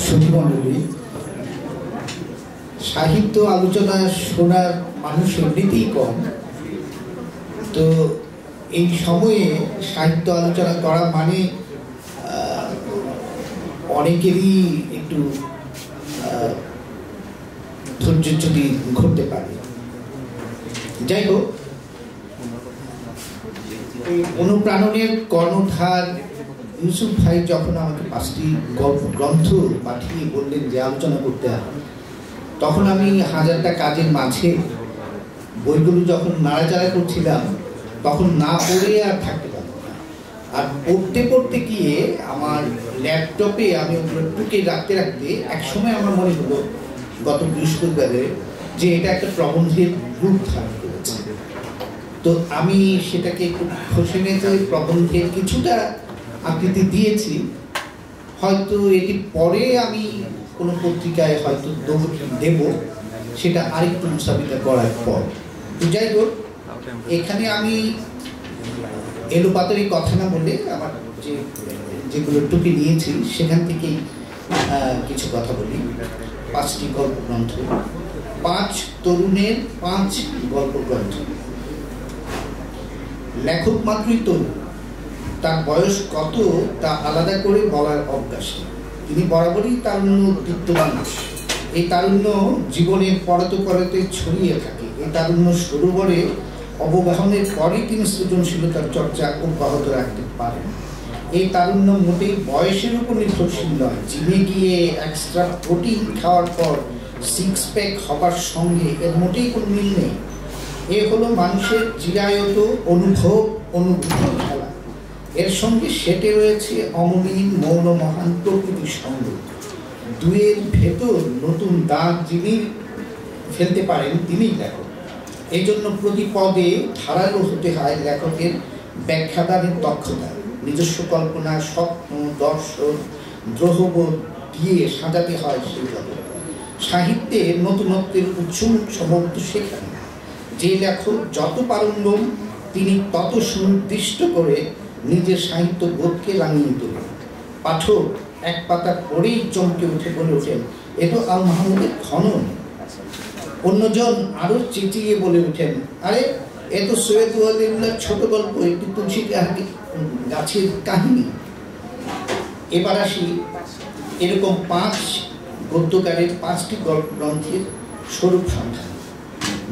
সুধীমণ্ডলী, সাহিত্য আলোচনা শোনার মানুষ এমনিতেই কম, তো এই সময়ে সাহিত্য আলোচনা করা মানে অনেকেরই একটু ধৈর্যচ্যুতি ঘটতে পারে। যাই হোক, অনুপ্রাণনের কর্ণধার ইউসুফ ভাই যখন আমাকে 5টি গ্রন্থ পাঠিয়ে বললেন যে আলোচনা করতে হবে, তখন আমি হাজারটা কাজের মাঝে বইগুলো যখন নাড়াচাড়া করছিলাম তখন না পড়ে আর থাকতে পারলাম না। আর পড়তে পড়তে গিয়ে আমার ল্যাপটপে আমি ওগুলো টুকে রাখতে রাখতে একসময় আমার মনে হলো গত বৃহস্পতিবারে যে এটা একটা প্রবন্ধের রূপ ধারণ করেছে। তো আমি সেটাকে একটু খসে নিতে প্রবন্ধের কিছুটা আকৃতি দিয়েছি। হয়তো এটি পরে আমি কোনো পত্রিকায় হয়তো দেব, সেটা আরেকটু মুসাফিটা করার পর। তো যাই হোক, এখানে আমি এলোপাতারি কথা না বলে আমার যেগুলো টুকে নিয়েছি সেখান থেকেই কিছু কথা বলি। 5টি গল্প গ্রন্থ, 5 তরুণের 5 গল্প গ্রন্থ। লেখক মাত্রই তরুণ, তার বয়স কত তা আলাদা করে বলার অভ্যাস নেই। তিনি বরাবরই তারুণ্য দীপ্তমান। এই তারুণ্য জীবনের পরতে পরতে ছড়িয়ে থাকে। এই তারুণ্য সরোবরে অবগাহনের পরে তিনি সৃজনশীলতার চর্চা অব্যাহত রাখতে পারেন। এই তারুণ্য মোটেই বয়সের উপর নির্ভরশীল নয়। জিমে গিয়ে এক্সট্রা প্রোটিন খাওয়ার পর 6 প্যাক হবার সঙ্গে এর মোটেই কোনো মিল নেই। এ হলো মানুষের চিরায়ত অনুভূতির খেলা। এর সঙ্গে সেটে রয়েছে অমলিন মৌন মহান প্রকৃতির সঙ্গ। দুয়ের ভেতর নতুন দাগ যিনি ফেলতে পারেন তিনিই লেখক। এই জন্য প্রতি পদে ধারালো হতে হয় লেখকের ব্যাখ্যাদানের দক্ষতা। নিজস্ব কল্পনা, স্বপ্ন, দর্শন, দ্রোহবোধ দিয়ে সাজাতে হয় সেই জগৎ। সাহিত্যে নতুনত্বের উৎসমুখ সমর্থ সেখানে যে লেখক যত পারঙ্গম তিনি তত সুনির্দিষ্ট করে নিজের সাহিত্য বোধকে রাঙিয়ে তোলেন। পাঠক এক পাতা পড়েই চমকে উঠে বলে ওঠেন, এ তো আল মাহমুদের খনন। অন্যজন আরো চেঁচিয়ে বলে ওঠেন, আরে এ তো সৈয়দ ওয়ালিউল্লাহর ছোট গল্প, একটি তুলসী গাছের কাহিনী। এবার আসি এরকম 5 গদ্যকারের 5টি গল্প গ্রন্থের স্বরূপ সন্ধান।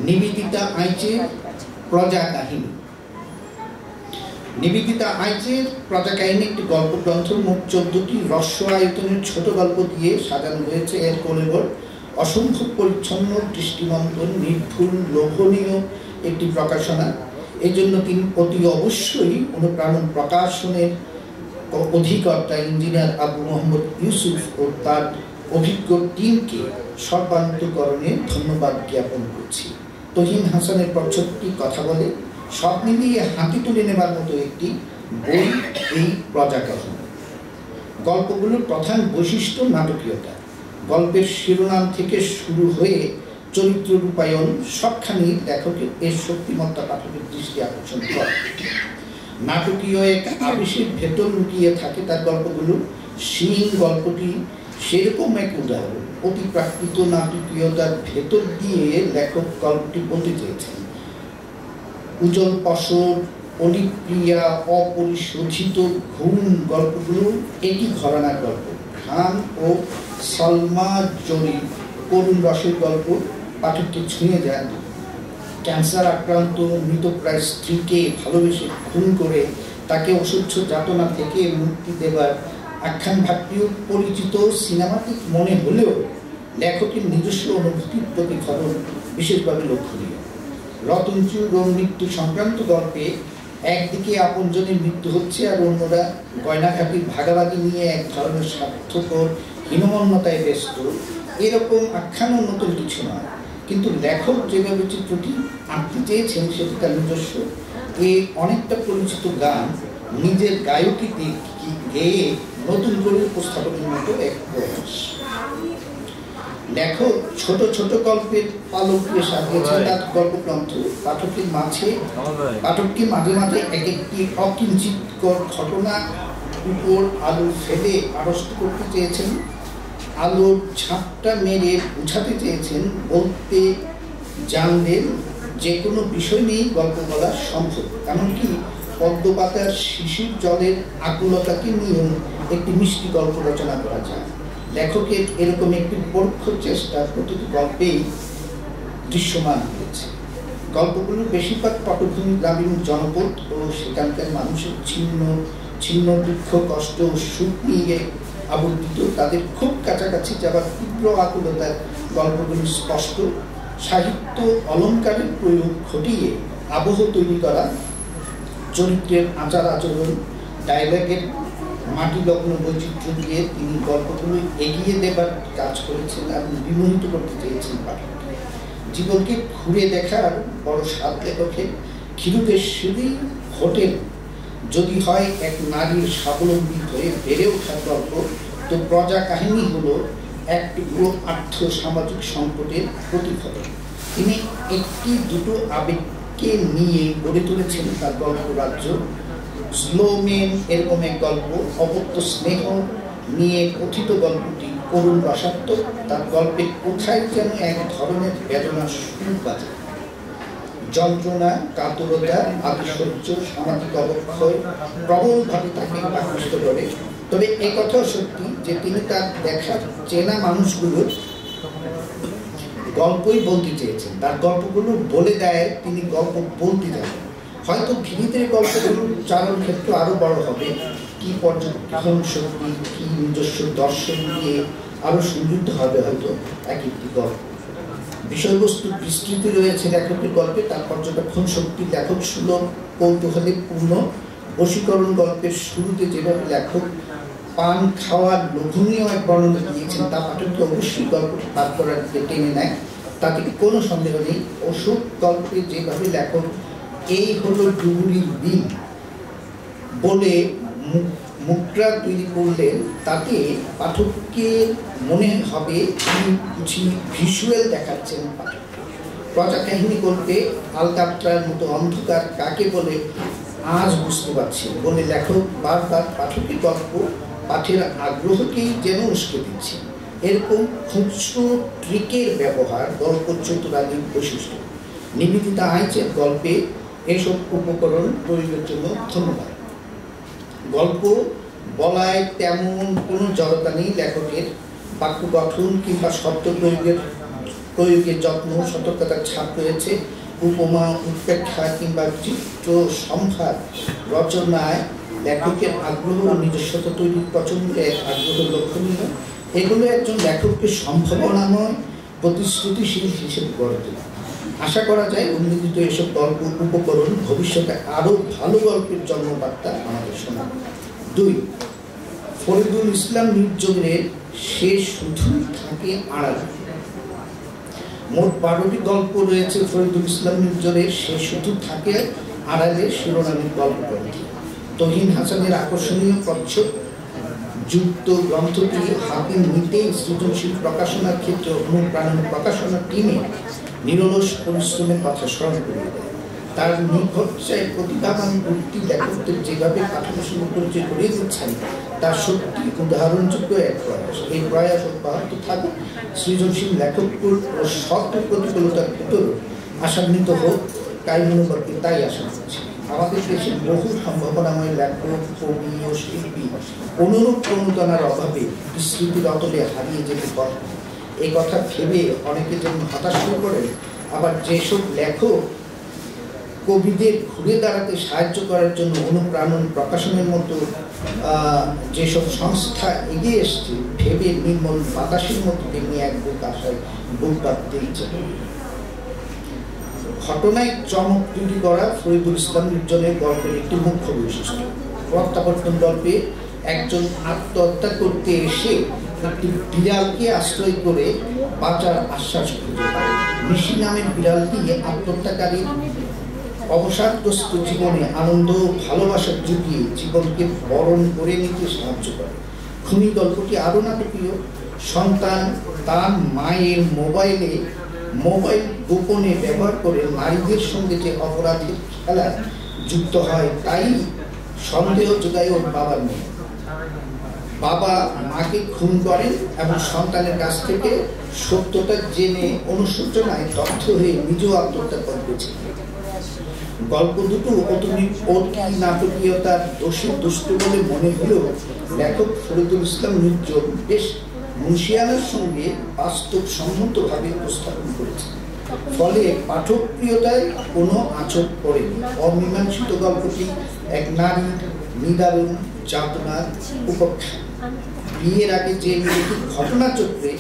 নিবেদিতা আইচের প্রজা কাহিনী। নিবেদিতা আইচের প্রজা কাহিনী একটি গল্প গ্রন্থ। মোট 14টি হ্রস্ব আয়তনের ছোট গল্প দিয়ে সাজানো হয়েছে। এর কলেবর অসম্ভব পরিচ্ছন্ন, দৃষ্টিনন্দন, নির্ভুল, লোভনীয় একটি প্রকাশনা। এই জন্য তিনি অতি অবশ্যই অনুপ্রাণন প্রকাশনের অধিকর্তা ইঞ্জিনিয়ার আবু মোহাম্মদ ইউসুফ ও তার অভিজ্ঞ টিমকে সর্বান্তকরণে ধন্যবাদ জ্ঞাপন করছি। তহিন হাসানের পক্ষটি কথা বলে, সব মিলিয়ে হাতি তুলে নেবার মতো একটি বই এই প্রজা কাহিনী। গল্পগুলোর প্রধান বৈশিষ্ট্য নাটকীয়তা। গল্পের শিরোনাম থেকে শুরু হয়ে চরিত্র রূপায়ণ সবখানি লেখকের এর শক্তিমত্তা পাঠকের দৃষ্টি আকর্ষণ করে। নাটকীয় এক আবেশের ভেতর লুকিয়ে থাকে তার গল্পগুলো। শিন গল্পটি সেরকম এক উদাহরণ। অতি প্রাকৃত নাটকীয়তার ভেতর দিয়ে লেখক গল্পটি বলতে চেয়েছেন। উজ্জ্বল পশর, অলিপ্রিয়া, অপরিশোধিত ঘুম গল্পগুলো একই ঘরানার গল্প। খান ও সলমা জরি করুণ রসের গল্প পাঠককে ছুঁয়ে যায়। ক্যান্সার আক্রান্ত মৃতপ্রায় স্ত্রীকে ভালোবেসে খুন করে তাকে অসহ্য যাতনা থেকে মুক্তি দেবার আখ্যান ভাগটিও পরিচিত, সিনেমাটিক মনে হলেও লেখকের নিজস্ব অনুভূতির প্রতিফলন বিশেষভাবে লক্ষণীয়। রতনচুর মৃত্যু সংক্রান্ত গল্পে একদিকে আপনজনের মৃত্যু হচ্ছে আর অন্যরা গয়নাঘাটির ভাগাভাগি নিয়ে এক ধরনের স্বার্থপর হীনমন্যতায় ব্যস্ত। এরকম আখ্যানও নতুন কিছু নয়, কিন্তু লেখক যেভাবে চিত্রটি আঁকতে চেয়েছেন সেটি তার নিজস্ব। অনেকটা পরিচিত গান নিজের গায়কী গেয়ে নতুন করে উপস্থাপনের মতো এক প্রয়াস। লেখক ছোট ছোট গল্পের পালক দিয়ে সাজিয়েছেন তার গল্পগ্রন্থ। পাঠককে মাঝে মাঝে এক একটি অকিঞ্চিতকর ঘটনা উপর আলো ফেলে আড়ষ্ট করতে চেয়েছেন। আলোর ঝাপটা মেরে বুঝাতে চেয়েছেন, বলতে জানলেন যে কোনো বিষয় নিয়েই গল্প বলা সম্ভব। এমনকি পদ্মপাতার শিশির জলের আকুলতাকে নিয়েও একটি মিষ্টি গল্প রচনা করা যায়। লেখকের এরকম একটি পরোক্ষ চেষ্টা প্রতিটি গল্পেই দৃশ্যমান হয়েছে। গল্পগুলোর বেশিরভাগ পটভূমি গ্রামীণ জনপদ ও সেখানকার মানুষের ছিন্ন দুঃখ, কষ্ট ও সুখ নিয়ে আবর্তিত। তাদের খুব কাছাকাছি যাবার তীব্র আকুলতার গল্পগুলি স্পষ্ট। সাহিত্য অলঙ্কারের প্রয়োগ ঘটিয়ে আবহ তৈরি করা, চরিত্রের আচার আচরণ, ডায়লগের মাটিলগ্ন বৈচিত্র্য দিয়ে তিনি গল্পগুলো এগিয়ে দেবার কাজ করেছেন এবং বিমোহিত করতে চেয়েছেন পাঠককে। জীবনকে ঘুরে দেখার বড় স্বাদ লেখকের। ক্ষীরোদের হোটেল যদি হয় এক নারীর স্বাবলম্বী হয়ে বেড়ে ওঠার গল্প, তো প্রজা কাহিনী হলো এক টুকরো আর্থ সামাজিক সংকটের প্রতিফলন। তিনি একটি দুটো আবেগকে নিয়ে গড়ে তুলেছেন তার গল্প রাজ্য। স্লোমেন এরকম এক গল্প, অপত্য স্নেহ নিয়ে কথিত গল্পটি করুণ রসাত্মক। তার গল্পে কোথায় যেন এক ধরনের বেদনা সুর বাজে। যন্ত্রণা, কাতরতা, আতিশয্য, সামাজিক অবক্ষয় প্রবলভাবে তাকে আকৃষ্ট করে। তবে একথাও সত্যি যে তিনি তার দেখা চেনা মানুষগুলোর গল্পই বলতে চেয়েছেন। তার গল্পগুলো বলে দেয় তিনি গল্প বলতে জানেন। হয়তো ধীরে গল্পগুলোর চারণ ক্ষেত্র আরো বড় হবে, কি পর্যবেক্ষণ শক্তি, কি নিজস্ব দর্শন দিয়ে আরো সমৃদ্ধ হবে হয়তো এক একটি গল্প। বিষয়বস্তু বিস্তৃতি রয়েছে লেখকের গল্পে, তার পর্যবেক্ষণ শক্তি লেখক সুলভ কৌতূহলে পূর্ণ। বশীকরণ গল্পের শুরুতে যেভাবে লেখক পান খাওয়ার লোভনীয় এক বর্ণনা দিয়েছেন, তা পাঠককে অবশ্যই গল্পটি পাঠ করার দিকে টেনে নেয়, তাতে কোনো সন্দেহ নেই। অশোক গল্পে যেভাবে লেখক এই হলো ডুবুরির দিন বলে মুদ্রা তৈরি করলেন, তাতে পাঠককে মনে হবে তিনি কিছু ভিজুয়াল দেখাচ্ছেন পাঠককে। প্রজা কাহিনী গল্পে আলকাত্রার মতো অন্ধকার কাকে বলে আজ বুঝতে পারছি বলে লেখক বারবার পাঠকের গল্প পাঠের আগ্রহকেই যেন উস্কে দিচ্ছে। এরকম খুচরো ট্রিকের ব্যবহার গল্প চতুরাদির বৈশিষ্ট্য। নিবেদিতা আইচের গল্পে এসব উপকরণ প্রয়োগের জন্য ধন্যবাদ। গল্প বলায় তেমন কোনো জড়তা নেই লেখকের। বাক্য গঠন কিংবা শব্দ প্রয়োগের যত্ন, সতর্কতার ছাপ রয়েছে। উপমা, উৎপ্রেক্ষা কিংবা চিত্র সম্ভার রচনায় লেখকের আগ্রহ ও নিজস্বতা তৈরির প্রচন্ডের আগ্রহ লক্ষণীয়। এগুলো একজন লেখককে সম্ভাবনাময়, প্রতিশ্রুতিশীল হিসেবে গড়ে তোলে। আশা করা যায় উন্মোদিত এসব গল্প উপকরণ ভবিষ্যতে আরো ভালো গল্পের জন্মবার্তা আমাদের শোনাবে। 2. ফরিদুল ইসলাম নির্জনের সে শুধু থাকে আড়ালে। মোট 12টি গল্প রয়েছে ফরিদুল ইসলাম নির্জনের সে শুধু থাকে আড়ালে শিরোনামের গল্পগ্রন্থে। তহিন হাসানের আকর্ষণীয় প্রচ্ছদ যুক্ত গ্রন্থটি হাতে নিতেই সৃজনশীল প্রকাশনার ক্ষেত্রে অনুপ্রাণন প্রকাশনার টিমে নিরলস পরিশ্রমের কথা স্মরণ করিয়ে দেয়। তার নির্ভরসায় প্রতিভাবান ব্যক্তি লেখকদের যেভাবে পাঠক শুরু পরিচয় করিয়ে দিচ্ছেন, তার সত্যি উদাহরণযোগ্য এক প্রয়াস। এই প্রয়াস অব্যাহত থাকুক, সৃজনশীল লেখকগুলো ও সৎ প্রতিকূলতার ভিতর আশান্বিত হোক, কায়মনোবর্তী তাই আশা করছি। আমাদের দেশে বহু সম্ভাবনাময় লেখক, কবি ও শিল্পী অনুরূপ প্রণোদনার অভাবে বিস্মৃতির অতলে হারিয়ে যেতে পারে। এই কথা ভেবে অনেকে যেমন হতাশ হয়ে পড়েন, আবার যেসব লেখক কবিদের ঘুরে দাঁড়াতে সাহায্য করার জন্য অনুপ্রাণন প্রকাশনের মতো যেসব সংস্থা এগিয়ে এসছে, ভেবে নির্মল বাতাসের মতো তেমনি এক বুক আশায় বুক বাঁধতে ইচ্ছে। ঘটনায় চমক তৈরি করা ফরিদুল ইসলাম নির্জনের গল্পের একটি মুখ্য বৈশিষ্ট্য। প্রত্যাবর্তন গল্পে একজন আত্মহত্যা করতে এসে একটি বিড়ালকে আশ্রয় করে বাঁচার আশ্বাস খুঁজে পায়। নিশি নামের বিড়ালটি আত্মহত্যাকারীর অবসাদগ্রস্ত জীবনে আনন্দ ও ভালোবাসার জুগিয়ে জীবনকে বরণ করে নিতে সাহায্য করে। খুনি গল্পটি আরো নাটকীয়। সন্তান তার মায়ের মোবাইল গোপনে ব্যবহার করে নারীদের সঙ্গে যে অপরাধের খেলা যুক্ত হয়, তাই সন্দেহ যোগায় ওর বাবার মেয়ে। বাবা মাকে খুন করেন এবং সন্তানের কাছ থেকে সত্যতা জেনে অনুশোচনায় দগ্ধ হয়ে নিজেও আত্মহত্যা করেছিলেন। গল্প দুটো অতি নাটকীয়তার দোষে দুষ্ট বলে মনে হলেও লেখক ফরিদুল ইসলাম নির্জন বেশ মুন্সিয়ানার সঙ্গে বাস্তবসম্মতভাবে উপস্থাপন করেছেন। ফলে পাঠক প্রিয়তায় কোনো আঁচড় পড়েনি। অমীমাংসিত গল্পটি এক নারীর নিদারুণ যাতনার উপেক্ষা। বিয়ের আগে যে মেয়েটি ঘটনাচক্রে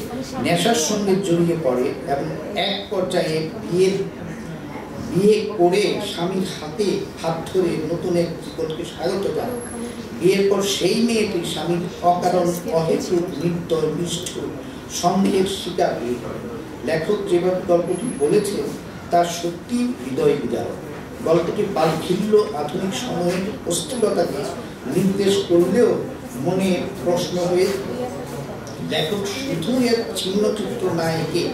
নেশার সঙ্গে জড়িয়ে পড়ে এবং এক পর্যায়ে বিয়ে করে স্বামীর হাতে হাত ধরে নতুন এক জীবনকে স্বাগত জানায়। বিয়ের পর সেই মেয়েটি স্বামীর অকারণ অহেতুক নির্দয় নিষ্ঠুর সন্দেহের শিকার হয়ে পড়ে। লেখক যেভাবে গল্পটি বলেছেন তা সত্যি হৃদয় বিদারক। গল্পটি বালখিল্য আধুনিক সময়ের অস্থিরতাকে নির্দেশ করলেও মনে প্রশ্ন হয়ে লেখক শুধু এর ছিন্নচিত্র নায়কে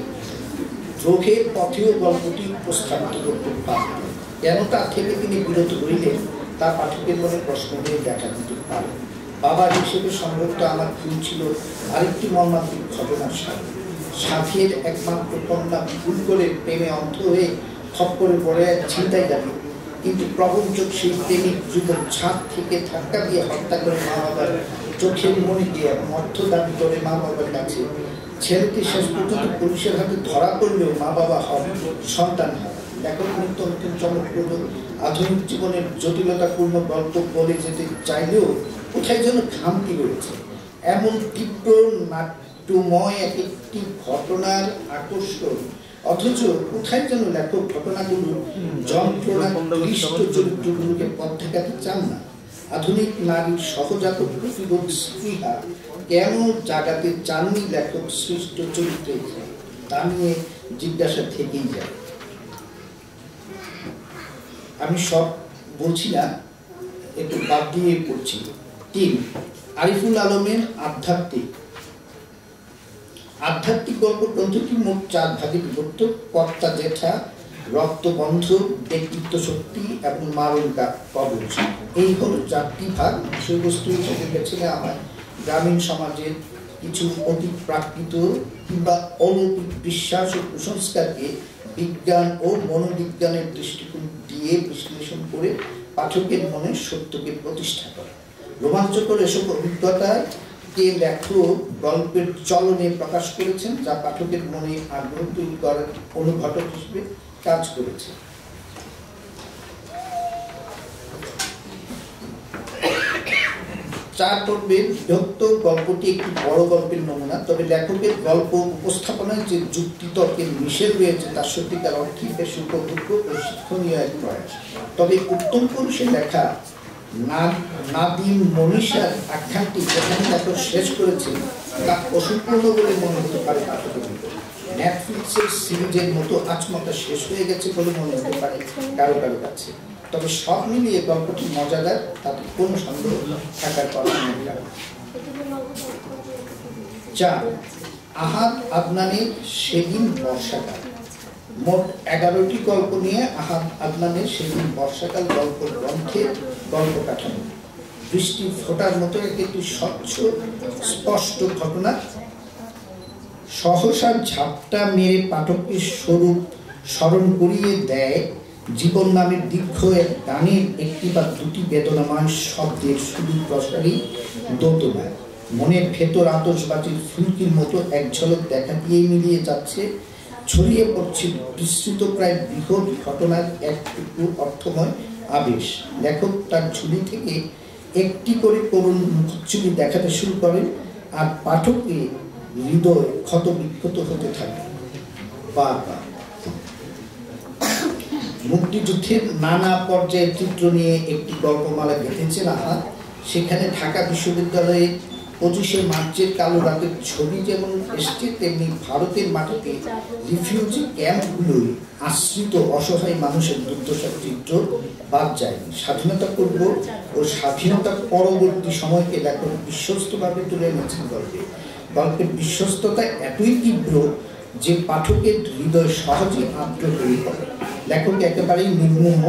চোখের পথেও গল্পটি উপস্থাপিত করতে পারতেন। কেন তা থেকে তিনি বিরত হইলেন তা পাঠকের মনে প্রশ্ন হয়ে দেখা দিতে পারে। বাবা হিসেবে সম্ভবত আমার ভুল ছিল আরেকটি মর্মান্তিক ঘটনার সাথে। সাথীর একমাত্র কন্যা ভুল করে প্রেমে অন্ধ হয়ে খপ্পরে পড়ে ছিনতাই যাবে, কিন্তু প্রবঞ্চক সেই প্রেমিক যুবক ছাদ থেকে ধাক্কা দিয়ে হত্যা করে মা বাবার চোখের মনে দিয়ে এবং অর্থ দাবি করে মা বাবার কাছে। ছেলেটি শেষ পর্যন্ত পুলিশের হাতে ধরা পড়লেও মা বাবা হন সন্তান হয়। লেখক নিত্য নতুন চমকপ্রদ আধুনিক জীবনের জটিলতাপূর্ণ গল্প বলে যেতে চাইলেও কোথায় যেন খামতি রয়েছে। এমন তীব্র নাট্যময় একটি ঘটনার আকর্ষণ, অথচ কোথায় যেন লেখক ঘটনাগুলো যন্ত্রণা ক্লিষ্ট চরিত্রগুলোকে পথ দেখাতে চান না। আধুনিক নারীর সহজাত প্রতিবোধ স্পৃহা কেন জাগাতে চাননি লেখক সৃষ্ট চরিত্রে, তা নিয়ে জিজ্ঞাসা থেকেই যায়। আমি সব বলছি না, একটু বাদ দিয়ে পড়ছি। ৩. আরিফুল আলমের আধ্যাত্মিক গল্প গ্রন্থটি মোট 4 ভাগে বিভক্ত: কর্তা জেঠা, রক্তবন্ধ, ব্যক্তিত্ব শক্তি এবং মারণ কবচ। এই হল 4টি ভাগ। বিষয়বস্তু হিসেবে বেছে নেওয়া হয় গ্রামীণ সমাজের কিছু অতি প্রাকৃত কিংবা অলৌকিক বিশ্বাস ও কুসংস্কারকে বিজ্ঞান ও মনোবিজ্ঞানের দৃষ্টিকোণ দিয়ে বিশ্লেষণ করে পাঠকের মনে সত্যকে প্রতিষ্ঠা করে। রোমাঞ্চকর এসব অভিজ্ঞতাকে লেখক গল্পের চলনে প্রকাশ করেছেন, যা পাঠকের মনে আগ্রহ তৈরি করার অনুঘটক হিসেবে কাজ করেছে। চার পর্বের বিভক্ত গল্পটি একটি বড় গল্পের নমুনা, তবে লেখকের গল্প উপস্থাপনায় যে যুক্তিতর্কের মিশেল রয়েছে তা সত্যিকার অর্থে বেশ উপভোগ্য ও শিক্ষণীয় এক প্রয়াস। তবে উত্তম পুরুষের লেখা নাদিম মনীষার আখ্যানটি যেখানে লেখক শেষ করেছেন তা অসম্পূর্ণ বলে মনে হতে পারে পাঠকের। নেটফ্লিক্সের সিরিজের মতো আচমকা শেষ হয়ে গেছে বলে মনে হতে পারে কারো কারো কাছে। তবে সব মিলিয়ে গল্পটি মজাদার, তাতে কোনো সন্দেহ থাকার কথা নয়। 4. আহাদ আদনানের সেদিন বর্ষাকাল। মোট 11টি গল্প নিয়ে আহাদ আদনানের সেদিন বর্ষাকাল গল্প গ্রন্থের গল্প কাঠামো। বৃষ্টি ফোটার মতো একটি স্বচ্ছ স্পষ্ট ঘটনা সহসা ঝাপটা মেরে পাঠকের স্বরূপ স্মরণ করিয়ে দেয় জীবন নামের দীর্ঘ এক গানের একটি বা দুটি বেদনাময় শব্দের শুধু প্রসারী দোতনায়। মনের ভেতর আতশবাজির ফুলকির মতো এক ঝলক দেখা দিয়েই মিলিয়ে যাচ্ছে, ছড়িয়ে পড়ছে বিস্তৃত প্রায় বৃহৎ ঘটনার এক টুকরো অর্থময় আবেশ। লেখক তার ঝুলি থেকে একটি করে করুণ মুখচ্ছবি দেখাতে শুরু করেন, আর পাঠকে হৃদয় ক্ষত বিক্ষত হতে থাকে বারবার। মুক্তিযুদ্ধের নানা পর্যায়ের চিত্র নিয়ে একটি গল্পমালা গেঁথেছেন আহাদ। সেখানে ঢাকা বিশ্ববিদ্যালয়ে 25শে মার্চের কালো রাতের ছবি যেমন এসছে, তেমনি ভারতের মাটিতে রিফিউজি ক্যাম্পগুলোই আশ্রিত অসহায় মানুষের দুর্দশার চিত্র বাদ যায়নি। স্বাধীনতা পূর্ব ও স্বাধীনতা পরবর্তী সময়কে লেখক বিশ্বস্তভাবে তুলে এনেছেন গল্পে। গল্পের বিশ্বস্ততা এতই তীব্র যে পাঠকের হৃদয় সহজে আর্দ্র হয়ে পড়ে। লেখক একেবারেই নির্মোহ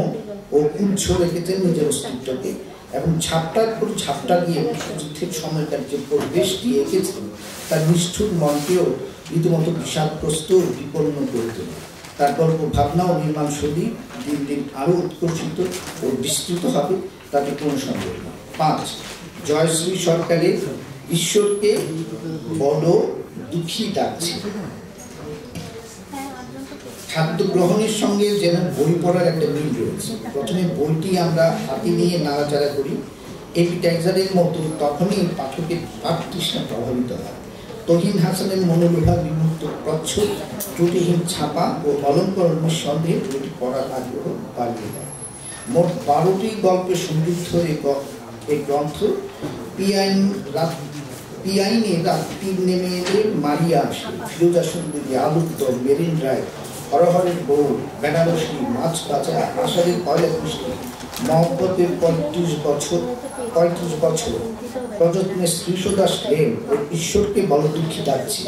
ও উজ্জ্ব রেখেছেন নিজের অস্তিত্বকে। এবং ঝাপটার পর ঝাপটা দিয়ে মুক্তিযুদ্ধের সময়কার যে পরিবেশটি এঁকেছেন তার নিষ্ঠুর মনকেও রীতিমতো বিষাদগ্রস্ত ও বিপন্ন করে তোলে। তার গল্প ভাবনা ও নির্মাণ শৈলী দিন দিন আরও উৎকর্ষিত ও বিস্তৃত হবে, তাতে কোনো সন্দেহ নেই। 5, জয়শ্রী সরকারের ঈশ্বরকে বড় দুঃখী ডাকছে। খাদ্য গ্রহণের সঙ্গে যেন বই পড়ার একটা মিল রয়েছে। প্রথমে বইটি আমরা হাতে নিয়ে নাড়াচাড়া করি, এপিটাইজারের মতো তখনই পাঠকের পাঠতৃষ্ণা প্রভাবিত হয়। তহিন হাসানের মনোলোভা বিমুক্ত প্রচ্ছদ, ত্রুটিহীন ছাপা ও অলঙ্করণ নিঃসন্দেহে বইটি পড়ার আগ্রহ বাড়িয়ে দেয়। মোট 12টি গল্পে সমৃদ্ধ এই গ্রন্থ পিয়াইনে রাত্রি নেমে এলে মারিয়া আসে, ফিরোজা সুন্দরী, আলুদ্দম, মেরিন রায়, হরহরের বউ, বেনারসি, মাছ কাঁচা, আষাঢ়ের পয়লা বৃষ্টি, মহব্বতের 35 বছর, প্রযত্নের শ্রীশদাস প্রেম ও ঈশ্বরকে বড় দুঃখী ডাকছি।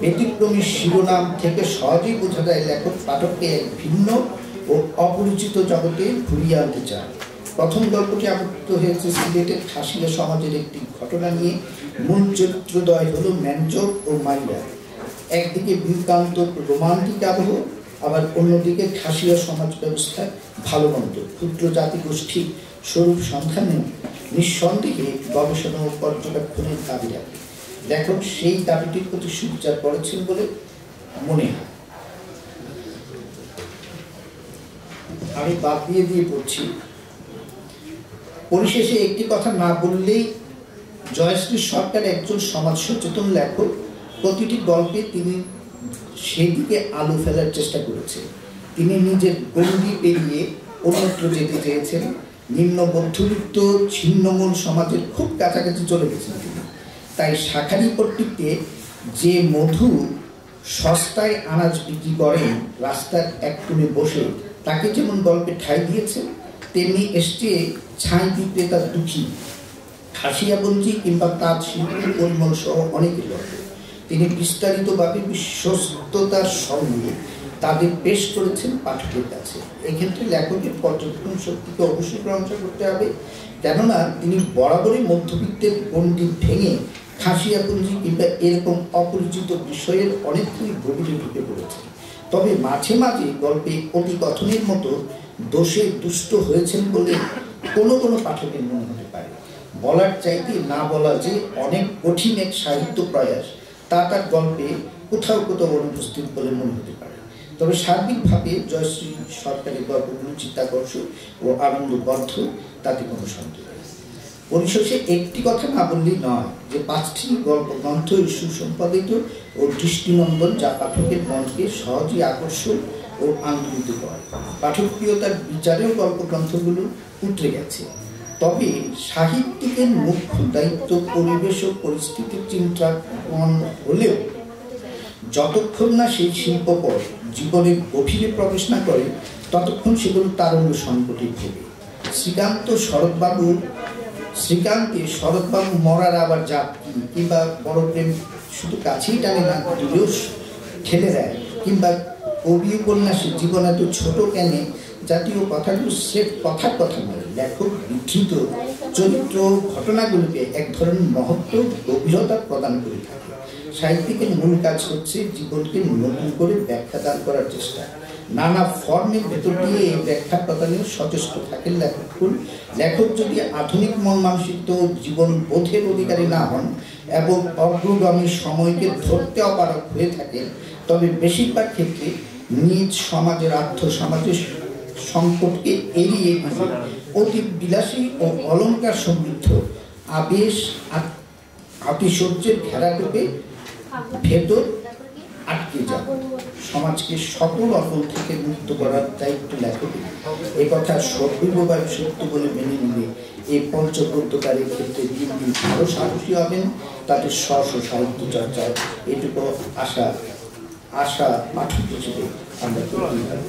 ব্যতিক্রমী শিরোনাম থেকে সহজেই বোঝা যায় লেখক পাঠককে এক ভিন্ন ও অপরিচিত জগতে ঘুরিয়ে আনতে চান। প্রথম গল্পটি আবৃত্ত হয়েছে সিলেটের খাসিয়া সমাজের একটি ঘটনা নিয়ে। মূল চরিত্রদ্বয় হল ম্যানজব ও মারিয়া। একদিকে বিভ্রান্ত রোমান্টিক আবহ, আবার অন্যদিকে খাসিয়া সমাজ ব্যবস্থার ভালো মন্দ ক্ষুদ্র জাতিগোষ্ঠীর স্বরূপ সন্ধানে নিঃসন্দেহে গবেষণা ও পর্যবেক্ষণের দাবি রাখে। লেখক সেই দাবিটির প্রতি সুবিচার করেছেন বলে মনে হয়। আমি বাদ দিয়ে পড়ছি। পরিশেষে একটি কথা না বললেই, জয়শ্রী সরকার একজন সমাজ সচেতন লেখক। প্রতিটি গল্পে তিনি সেদিকে আলো ফেলার চেষ্টা করেছেন। তিনি নিজের গণ্ডি পেরিয়ে অন্যত্র যেতে চেয়েছেন। নিম্ন মধ্যবিত্ত ছিন্নমূল সমাজের খুব কাছাকাছি চলে গেছেন তিনি। তাই শাঁখারীপট্টিতে যে মধু সস্তায় আনাজ বিক্রি করেন রাস্তার এক কোণে বসে, তাকে যেমন গল্পে ঠাঁই দিয়েছেন, তেমনি এসছে ছাই বিক্রেতার দুঃখী, খাসিয়াবঞ্জি কিংবা তাঁত শিল্পের পরিমল সহ অনেকের গল্প। তিনি বিস্তারিতভাবে বিশ্বস্ততার সঙ্গে তাদের পেশ করেছেন পাঠকের কাছে। এক্ষেত্রে লেখকের পর্যবেক্ষণ শক্তিকে অবশ্যই প্রশংসা করতে হবে, কেননা তিনি বরাবরই মধ্যবিত্তের গণ্ডি ভেঙে খাসিয়াপঞ্জি কিংবা এরকম অপরিচিত বিষয়ের অনেকগুলি গভীরে ঢুকে পড়েছেন। তবে মাঝে মাঝে গল্পে অতিকথনের মতো দোষে দুষ্ট হয়েছেন বলে কোনো পাঠকের মনে হতে পারে। বলার চাইতে না বলা যে অনেক কঠিন এক সাহিত্য প্রয়াস, তা তার গল্পে কোথাও অনুপস্থিত বলে মনে হতে পারে। তবে সার্বিকভাবে জয়শ্রী সরকারের গল্পগুলো চিত্তাকর্ষক ও আনন্দবদ্ধ, তাতে কোনো সন্দেহ নেই। পরিশেষে একটি কথা না বললেই নয় যে 5টি গল্প গ্রন্থ সুসম্পাদিত ও দৃষ্টিনন্দন, যা পাঠকের মনকে সহজেই আকর্ষণ ও আনন্দিত করে। পাঠকপ্রিয়তার বিচারেও গল্প গ্রন্থগুলো উতরে গেছে। তবে সাহিত্যিকের মুখ্য দায়িত্ব পরিবেশ ও পরিস্থিতির চিন্তা হলেও যতক্ষণ না সেই শিল্পকর জীবনের গভীরে প্রবেশ না করে, ততক্ষণ সেগুলো তারল্য সংকটে ভোগে। শ্রীকান্তে শরৎবাবু মরার আবার জাত কিংবা বড় প্রেম শুধু কাছেই টানে না, দূরেও ঠেলে দেয়, কিংবা কবি উপন্যাসে জীবন এত ছোট কেন জাতীয় কথাগুলো স্রেফ কথার কথা নয়, লেখক বিধৃত চরিত্র ঘটনাগুলোকে এক ধরনের মহত্ব গভীরতা প্রদান করে থাকে। সাহিত্যিকের মূল কাজ হচ্ছে জীবনকে নতুন করে ব্যাখ্যা দান করার চেষ্টা। নানা ফর্মের ভেতর দিয়ে এই ব্যাখ্যা প্রদানে সচেষ্ট থাকেন লেখক। যদি আধুনিক মন মানসিকতা ও জীবন বোধের অধিকারী না হন এবং অগ্রগামী সময়কে ধরতে অপারগ হয়ে থাকেন, তবে বেশিরভাগ ক্ষেত্রে নিজ সমাজের আর্থসামাজিক সংকটকে এড়িয়ে অতি বিলাসী ও অলঙ্কার সমৃদ্ধ আবেশ আতিশয্যের ঘেরাটোপে ভেতর আটকে যান। সমাজকে সকল অকল থেকে মুক্ত করার দায়িত্ব লেখকের। এ কথা সর্বভাবে সত্য বলে মেনে নিলে এই পঞ্চগদ্যকারের ক্ষেত্রে দিন দিন আরো সাহসী হবেন। তাদের স্ব সাহিত্য চর্চায় এটুকু আশা পাঠক হিসেবে আমরা ধন্যবাদ।